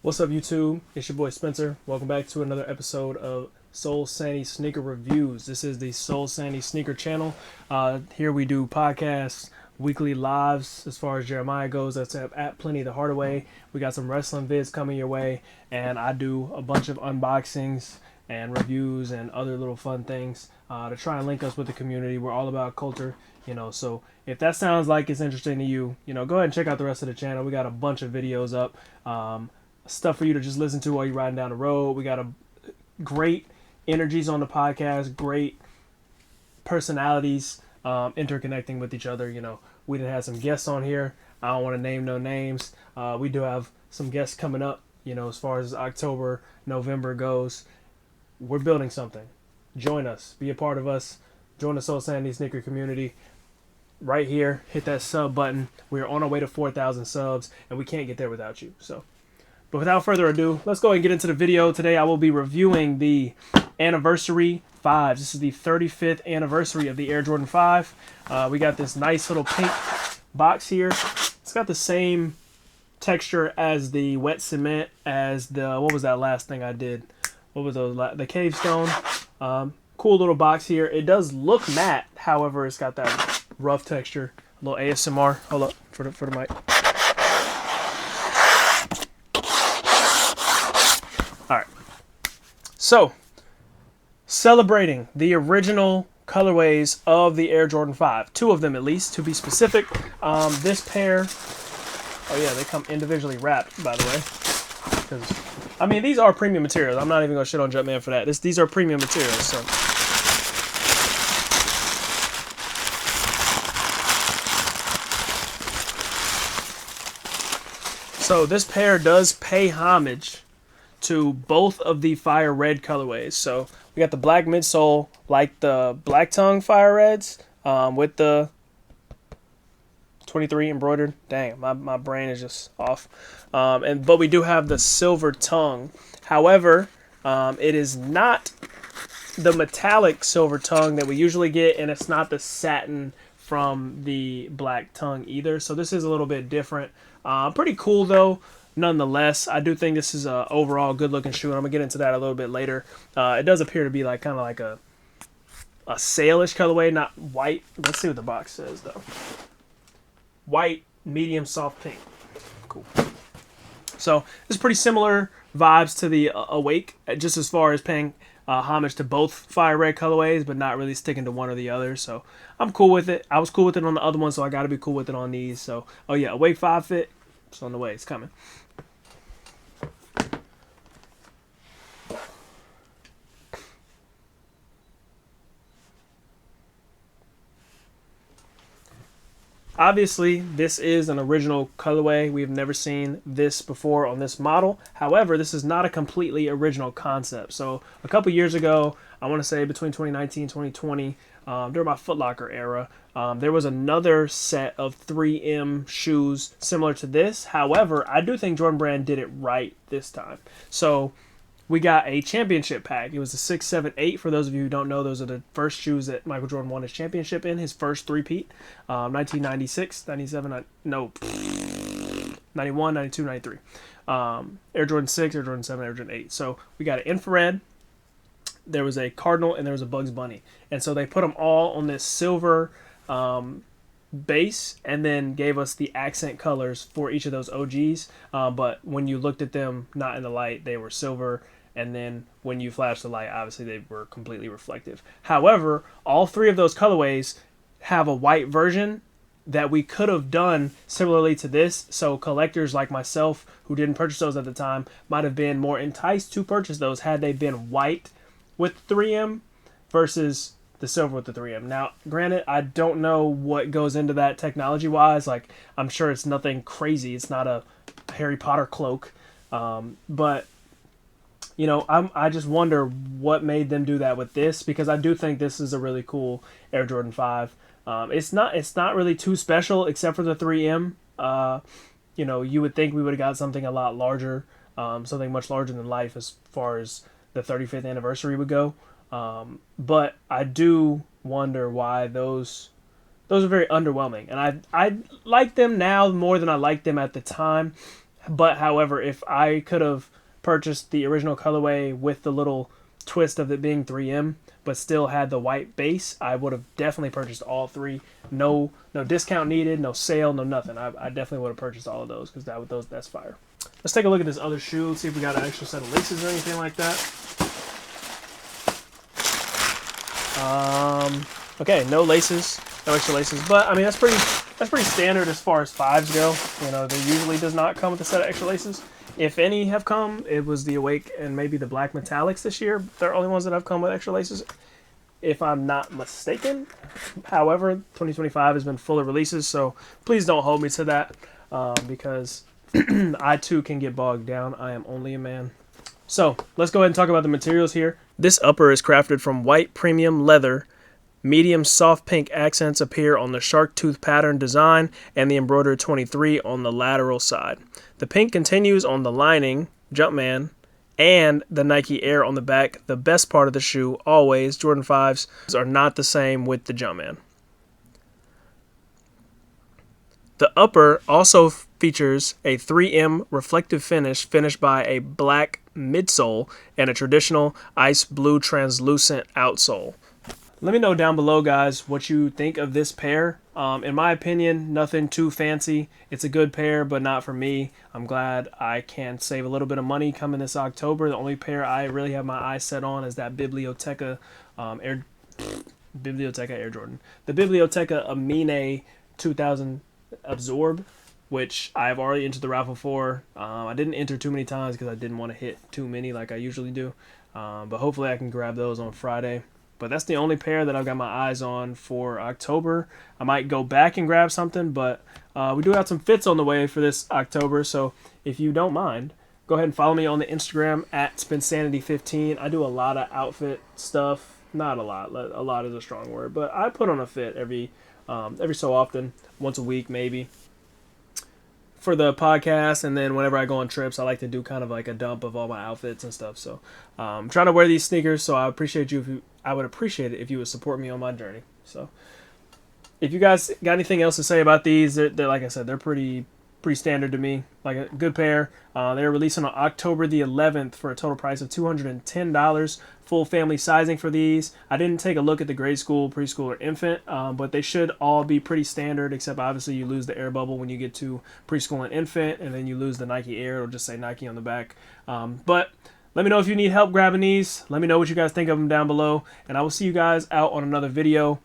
What's up, YouTube? It's your boy Spencer. Welcome back to another episode of Soul Sandy Sneaker Reviews. This is the Soul Sandy Sneaker channel. Here we do podcasts, weekly lives as far as Jeremiah goes. That's at Plenty the Hardaway. We got some wrestling vids coming your way, and I do a bunch of unboxings and reviews and other little fun things to try and link us with the community. We're all about culture, so if that sounds like it's interesting to you, go ahead and check out the rest of the channel. We got a bunch of videos up. Stuff for you to just listen to while you're riding down the road. We got a great energies on the podcast, great personalities interconnecting with each other. We done had some guests on here. I don't want to name no names. We do have some guests coming up, as far as October, November goes. We're building something. Join us. Be a part of us. Join the Soul Sandy Sneaker community. Right here, hit that sub button. We're on our way to 4,000 subs, and we can't get there without you. But without further ado, let's go ahead and get into the video. Today I will be reviewing the Anniversary 5s. This is the 35th anniversary of the Air Jordan 5. We got this nice little pink box here. It's got the same texture as the wet cement, as the, what was that last thing I did? What was those? The Cave Stone. Cool little box here. It does look matte, however, it's got that rough texture. A little ASMR. Hold up for the mic. So, celebrating the original colorways of the Air Jordan 5. Two of them at least, to be specific. This pair, oh yeah, they come individually wrapped, by the way. These are premium materials. I'm not even going to shit on Jumpman for that. These are premium materials, so. So this pair does pay homage to both of the Fire Red colorways. So we got the black midsole, like the Black Tongue Fire Reds, with the 23 embroidered. Dang, my brain is just off. But we do have the Silver Tongue. However, it is not the metallic Silver Tongue that we usually get, and it's not the satin from the Black Tongue either. So this is a little bit different. Pretty cool though. Nonetheless, I do think this is a overall good looking shoe, and I'm gonna get into that a little bit later. It does appear to be like kind of like a sailish colorway, not white. Let's see what the box says though. White, medium, soft pink. Cool. So it's pretty similar vibes to the Awake, just as far as paying homage to both Fire Red colorways, but not really sticking to one or the other. So I'm cool with it. I was cool with it on the other one, so I got to be cool with it on these. So, oh yeah, Awake 5 fit. It's on the way. It's coming. Obviously, this is an original colorway. We've never seen this before on this model. However, this is not a completely original concept. So a couple years ago, I want to say between 2019 and 2020, during my Foot Locker era, there was another set of 3M shoes similar to this. However, I do think Jordan Brand did it right this time. So we got a championship pack. It was a 6, 7, 8. For those of you who don't know, those are the first shoes that Michael Jordan won his championship in, his first three-peat. 1996, 97, no, 91, 92, 93. Air Jordan 6, Air Jordan 7, Air Jordan 8. So we got an infrared, there was a cardinal, and there was a Bugs Bunny. And so they put them all on this silver base, and then gave us the accent colors for each of those OGs. But when you looked at them, not in the light, they were silver. And then when you flash the light, obviously they were completely reflective. However, all three of those colorways have a white version that we could have done similarly to this. So collectors like myself who didn't purchase those at the time might have been more enticed to purchase those had they been white with 3M versus the silver with the 3M. Now, granted, I don't know what goes into that technology-wise. Like, I'm sure it's nothing crazy. It's not a Harry Potter cloak. But I just wonder what made them do that with this, because I do think this is a really cool Air Jordan 5. It's not really too special except for the 3M. You would think we would have got something a lot larger, something much larger than life as far as the 35th anniversary would go. But I do wonder why those are very underwhelming, and I like them now more than I liked them at the time. But however, if I could have purchased the original colorway with the little twist of it being 3M, but still had the white base, I would have definitely purchased all three. No discount needed, no sale, no nothing. I definitely would have purchased all of those because that's fire. Let's take a look at this other shoe, see if we got an extra set of laces or anything like that. Okay, no laces, no extra laces, but I mean that's pretty standard as far as fives go. You know, they usually does not come with a set of extra laces. If any have come, it was the Awake and maybe the Black Metallics this year. They're the only ones that have come with extra laces, if I'm not mistaken. However, 2025 has been full of releases, so please don't hold me to that because I too can get bogged down. I am only a man. So let's go ahead and talk about the materials here. This upper is crafted from white premium leather. Medium soft pink accents appear on the shark tooth pattern design and the embroidered 23 on the lateral side. The pink continues on the lining, Jumpman, and the Nike Air on the back. The best part of the shoe, always, Jordan 5s are not the same with the Jumpman. The upper also features a 3M reflective finish finished by a black midsole and a traditional ice blue translucent outsole. Let me know down below, guys, what you think of this pair. In my opinion, nothing too fancy. It's a good pair, but not for me. I'm glad I can save a little bit of money coming this October. The only pair I really have my eyes set on is that Biblioteca Air Jordan. The Biblioteca Amine 2000 Absorb, which I've already entered the raffle for. I didn't enter too many times because I didn't want to hit too many like I usually do. But hopefully I can grab those on Friday. But that's the only pair that I've got my eyes on for October. I might go back and grab something, but we do have some fits on the way for this October. So if you don't mind, go ahead and follow me on the Instagram at Spinsanity15. I do a lot of outfit stuff. Not a lot. A lot is a strong word, but I put on a fit every so often, once a week maybe, for the podcast. And then whenever I go on trips, I like to do kind of like a dump of all my outfits and stuff. So I'm trying to wear these sneakers, so I would appreciate it if you would support me on my journey. So if you guys got anything else to say about these, they're like I said, they're pretty standard to me. Like a good pair. They're releasing on October the 11th for a total price of $210. Full family sizing for these. I didn't take a look at the grade school, preschool, or infant, but they should all be pretty standard, except obviously you lose the air bubble when you get to preschool and infant, and then you lose the Nike Air. It'll just say Nike on the back. But let me know if you need help grabbing these. Let me know what you guys think of them down below, and I will see you guys out on another video.